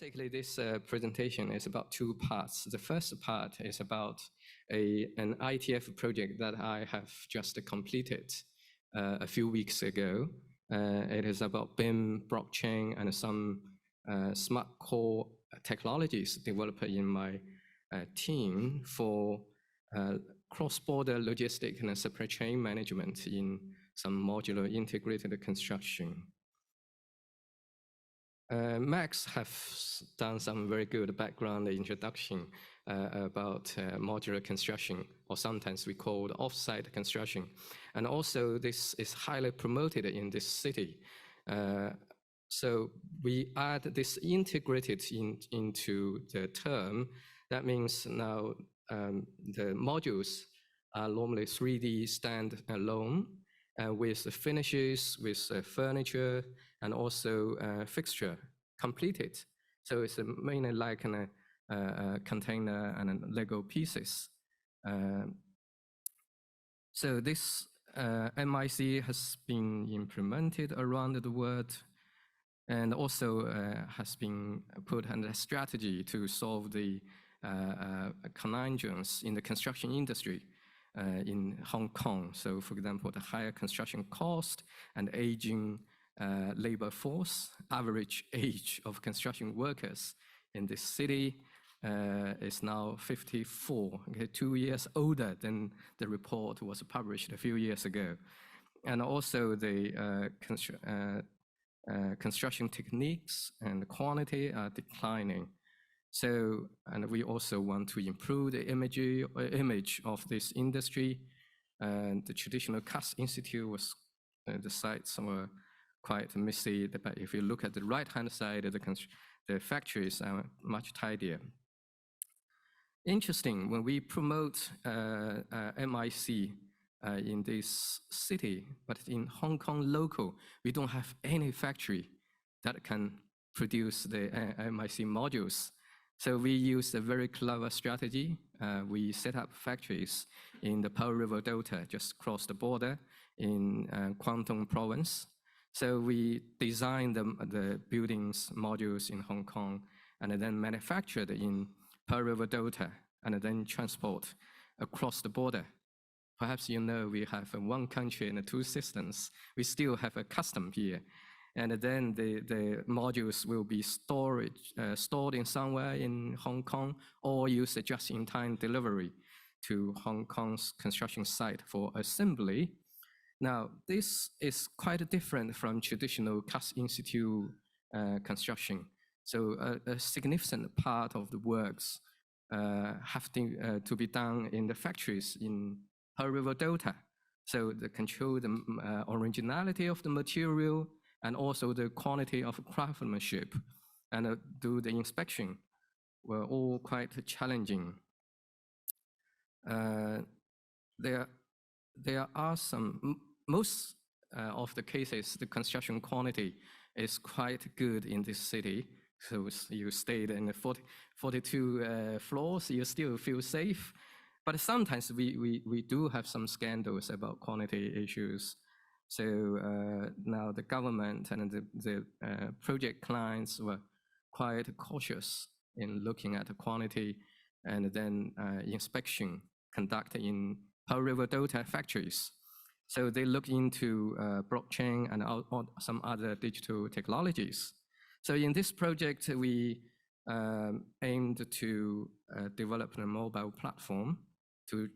Basically, this presentation is about two parts. The first part is about an ITF project that I have just completed a few weeks ago. It is about BIM, blockchain, and some smart core technologies developed in my team for cross-border logistic and supply chain management in some modular integrated construction. Max has done some very good background introduction about modular construction, or sometimes we call it off-site construction. And also this is highly promoted in this city. So we add this integrated into the term. That means now the modules are normally 3D stand-alone with finishes, with furniture, and also fixture completed. So it's mainly like a container and Lego pieces. So this MIC has been implemented around the world, and also has been put under a strategy to solve the conundrums in the construction industry in Hong Kong. So for example, the higher construction cost and aging labor force, average age of construction workers in this city is now 54, okay, 2 years older than the report was published a few years ago. And also the construction techniques and quality are declining. So, and we also want to improve the image of this industry. And the traditional CAS Institute was, the sites were quite messy, but if you look at the right-hand side, the factories are much tidier. Interesting, when we promote MIC in this city, but in Hong Kong local, we don't have any factory that can produce the MIC modules. So we use a very clever strategy. We set up factories in the Pearl River Delta, just across the border in Guangdong province. So we designed the buildings modules in Hong Kong and then manufactured in Pearl River Delta and then transport across the border. Perhaps you know we have one country and two systems. We still have a custom here. And then the modules will be stored in somewhere in Hong Kong or use a just-in-time delivery to Hong Kong's construction site for assembly. Now, this is quite different from traditional CAS Institute construction. So a significant part of the works have to be done in the factories in Pearl River Delta. So they control the originality of the material and also the quality of craftsmanship, and do the inspection were all quite challenging. There are some, most of the cases, the construction quality is quite good in this city. So you stayed in the 42 floors, you still feel safe. But sometimes we do have some scandals about quality issues. So now the government and the project clients were quite cautious in looking at the quality and then inspection conducted in Pearl River Delta factories. So they look into blockchain and some other digital technologies. So in this project, we aimed to develop a mobile platform to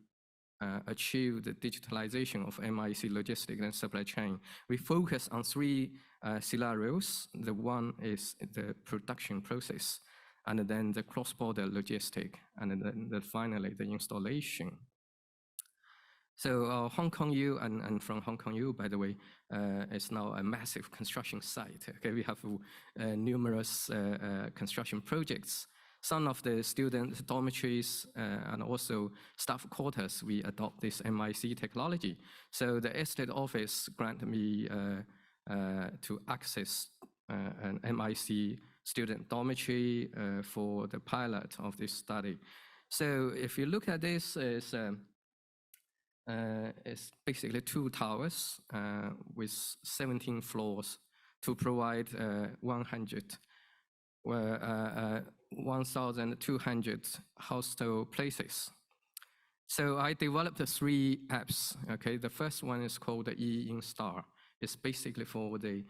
achieve the digitalization of MIC logistics and supply chain. We focus on three scenarios. The one is the production process, and then the cross-border logistic, and then finally the installation. So Hong Kong U, and from Hong Kong U, by the way, is now a massive construction site. Okay, we have numerous construction projects. Some of the student dormitories and also staff quarters, we adopt this MIC technology. So the estate office granted me to access an MIC student dormitory for the pilot of this study. So if you look at this, it's basically 2 towers with 17 floors to provide 100 1,200 hostel places. So I developed 3 apps. Okay, the first one is called E-Instar. It's basically for the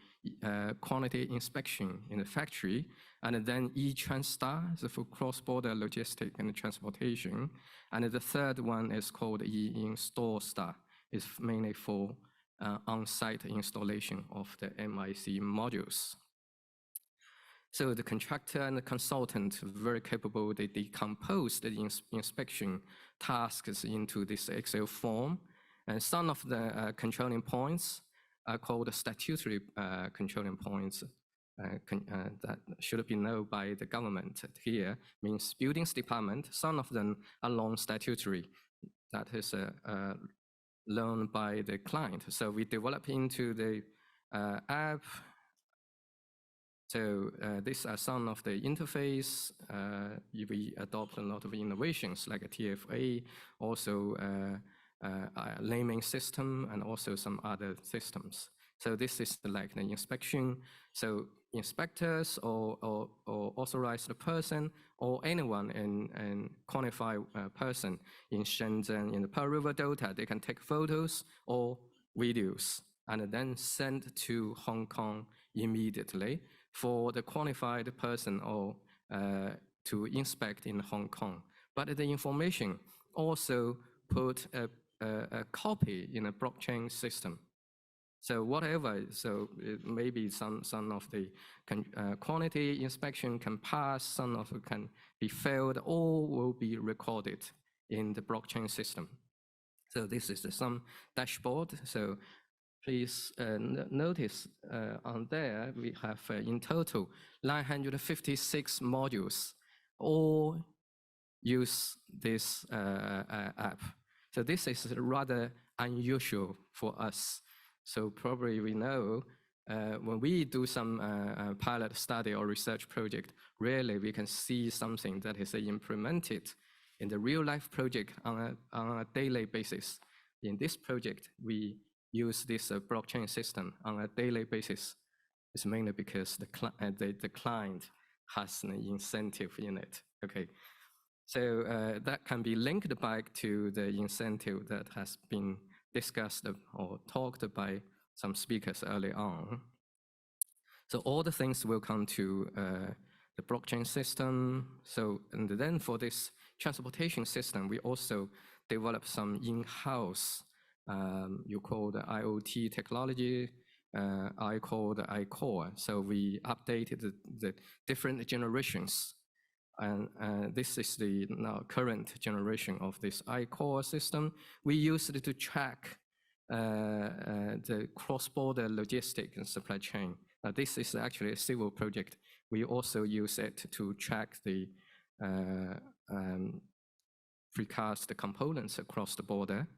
quality inspection in the factory, and then E-Transstar is for cross-border logistics and transportation, and the third one is called E-Install Star. It's mainly for on-site installation of the MIC modules. So the contractor and the consultant are very capable. They decompose the inspection tasks into this Excel form. And some of the controlling points are called statutory controlling points that should be known by the government. Here means buildings department. Some of them are non-statutory. That is learned by the client. So we develop into the app. So these are some of the interface. We adopt a lot of innovations like a TFA, also naming system, and also some other systems. So this is like the inspection. So inspectors or authorized person or anyone in qualified person in Shenzhen, in the Pearl River Delta, they can take photos or videos and then send to Hong Kong immediately for the qualified person or to inspect in Hong Kong. But the information also put a copy in a blockchain system. So whatever, so maybe some of the quality inspection can pass, some of it can be failed, all will be recorded in the blockchain system. So this is some dashboard. So please notice on there, we have in total 956 modules, all use this app. So this is rather unusual for us. So probably we know when we do some pilot study or research project, rarely we can see something that is implemented in the real life project on a daily basis. In this project, we use this blockchain system on a daily basis. It's mainly because the client has an incentive in it. Okay, so that can be linked back to the incentive that has been discussed or talked by some speakers early on. So all the things will come to the blockchain system. So, and then for this transportation system, we also develop some in-house, you call the IoT technology, I call the iCore. So we updated the different generations. And this is the now current generation of this iCore system. We use it to track the cross-border logistic and supply chain. This is actually a civil project. We also use it to track the precast components across the border.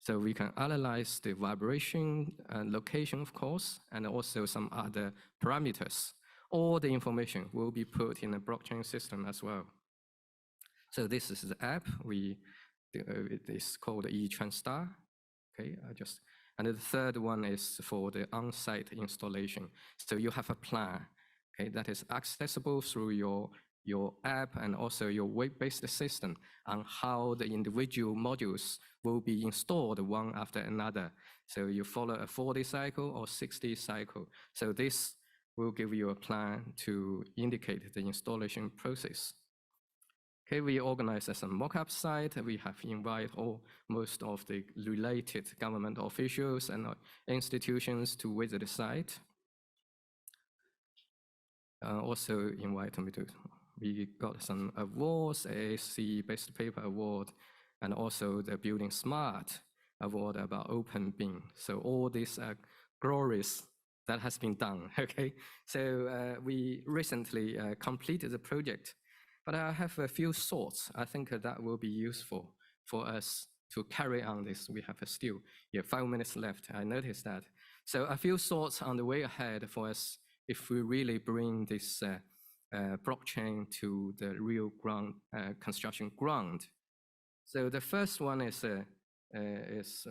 So we can analyze the vibration and location, of course, and also some other parameters. All the information will be put in a blockchain system as well. So this is the app. It is called E-Transstar. Okay, and the third one is for the on-site installation. So you have a plan, okay, that is accessible through your app and also your web-based system on how the individual modules will be installed one after another. So you follow a 4-day cycle or 6-day cycle. So this will give you a plan to indicate the installation process. Okay, we organize some mock-up site. We have invited most of the related government officials and institutions to visit the site. Also invite me to, we got some awards, AAC Best Paper Award, and also the Building Smart Award about Open BIM. So all these are glories that has been done, okay? So we recently completed the project. But I have a few thoughts. I think that will be useful for us to carry on this. We have still 5 minutes left. I noticed that. So a few thoughts on the way ahead for us if we really bring this blockchain to the real ground, construction ground. So the first one is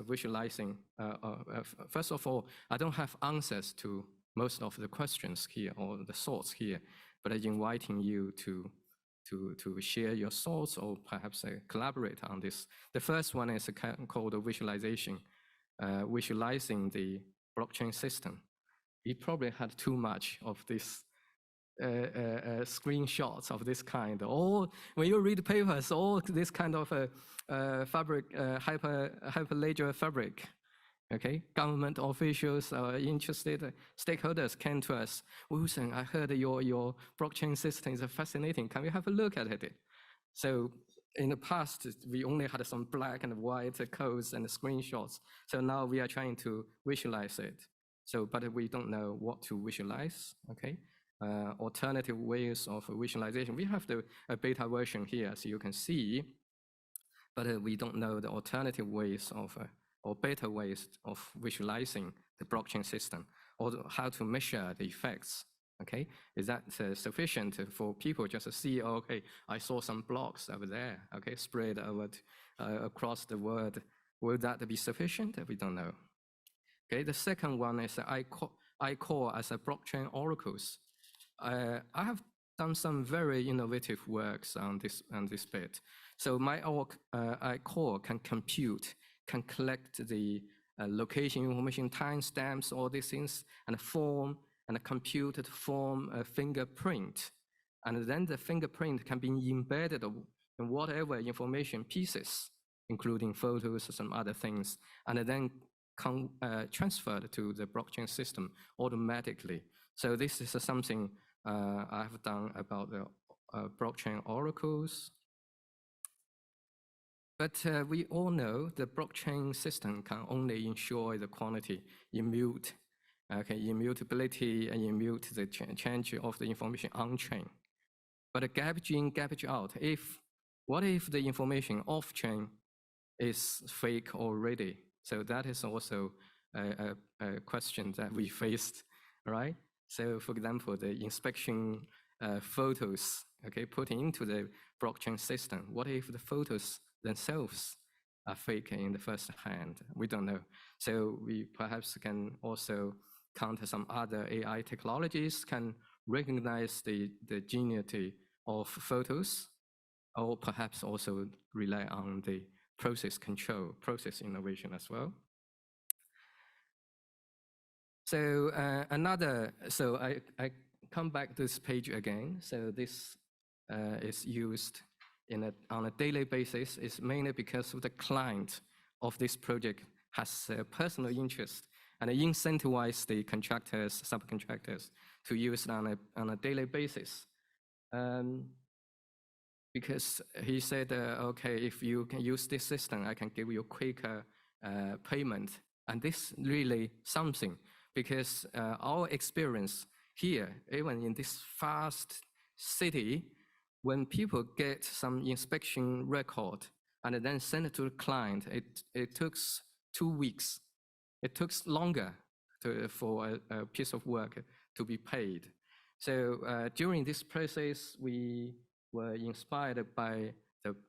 visualizing. First of all, I don't have answers to most of the questions here or the thoughts here. but inviting you to share your thoughts or perhaps collaborate on this. The first one is called visualization, visualizing the blockchain system. We probably had too much of this screenshots of this kind. Or when you read papers, all this kind of fabric, hyperledger fabric. Okay, government officials or interested stakeholders came to us. Wilson, I heard your blockchain system is fascinating. Can we have a look at it? So in the past, we only had some black and white codes and screenshots. So now we are trying to visualize it. So, but we don't know what to visualize. Okay, alternative ways of visualization. We have the beta version here, so you can see, but we don't know the alternative ways of or better ways of visualizing the blockchain system, or how to measure the effects. Okay, is that sufficient for people just to see, oh, okay, I saw some blocks over there, okay, spread over across the world. Will that be sufficient? We don't know. Okay, the second one is I call as a blockchain oracles. I have done some very innovative works on this bit. So my I core can compute, can collect the location information, timestamps, all these things, and form and compute to form a fingerprint. And then the fingerprint can be embedded in whatever information pieces, including photos or some other things, and then transferred to the blockchain system automatically. So this is something I've done about the blockchain oracles. But we all know the blockchain system can only ensure the quantity, immutability, and immute the change of the information on chain. But garbage in, garbage out. What if the information off chain is fake already? So that is also a question that we faced, right? So for example, the inspection photos, okay, put into the blockchain system. What if the photos themselves are fake in the first hand? We don't know. So we perhaps can also counter some other AI technologies can recognize the genuinity of photos, or perhaps also rely on the process control, process innovation as well. So so I come back to this page again. So this is used on a daily basis. It's mainly because of the client of this project has a personal interest and incentivize the contractors, subcontractors to use it on a daily basis. Because he said, okay, if you can use this system, I can give you quicker payment. And this really something, because our experience here, even in this fast city, when people get some inspection record and then send it to the client, it took 2 weeks. It took longer for a piece of work to be paid. So during this process, we were inspired by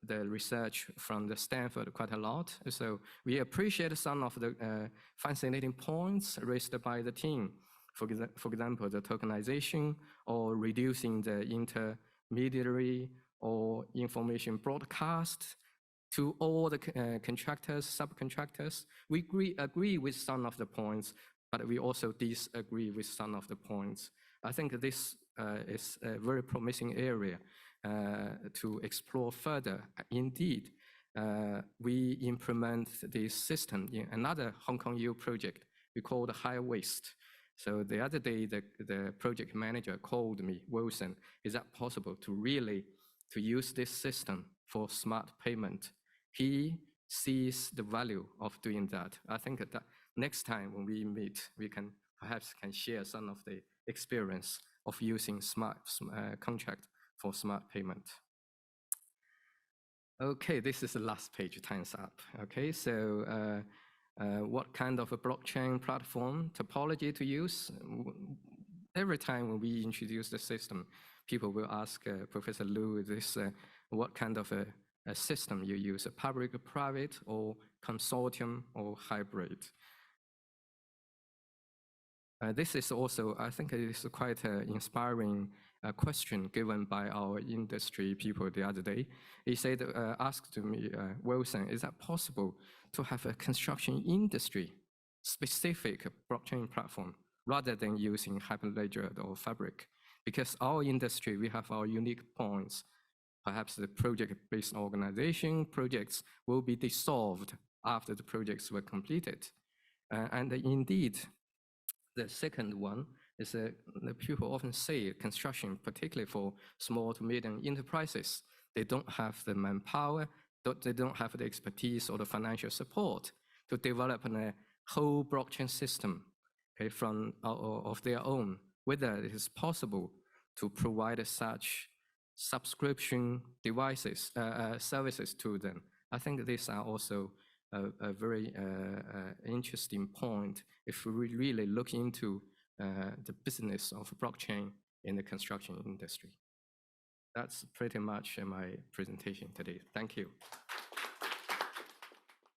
the research from the Stanford quite a lot. So we appreciate some of the fascinating points raised by the team. For example, the tokenization or reducing the intermediary or information broadcast to all the contractors, subcontractors. We agree with some of the points, but we also disagree with some of the points. I think this is a very promising area to explore further. Indeed, we implement this system in another Hong Kong EU project we call the High Waste. So the other day, the project manager called me, Wilson, is that possible to use this system for smart payment? He sees the value of doing that. I think that next time when we meet, we can perhaps share some of the experience of using smart contract for smart payment. Okay, this is the last page, time's up. Okay, so what kind of a blockchain platform topology to use? Every time when we introduce the system, people will ask Professor Liu this, what kind of a system you use, a public, private, or consortium, or hybrid. This is also, I think it is quite inspiring a question given by our industry people the other day. He said, asked me, Wilson, is that possible to have a construction industry specific blockchain platform rather than using Hyperledger or Fabric? Because our industry, we have our unique points. Perhaps the project-based organization projects will be dissolved after the projects were completed. And indeed, the second one is the people often say construction, particularly for small to medium enterprises, they don't have the manpower, they don't have the expertise or the financial support to develop a whole blockchain system, okay, of their own, whether it is possible to provide such subscription devices, services to them. I think these are also a very interesting point if we really look into the business of blockchain in the construction industry. That's pretty much my presentation today. Thank you.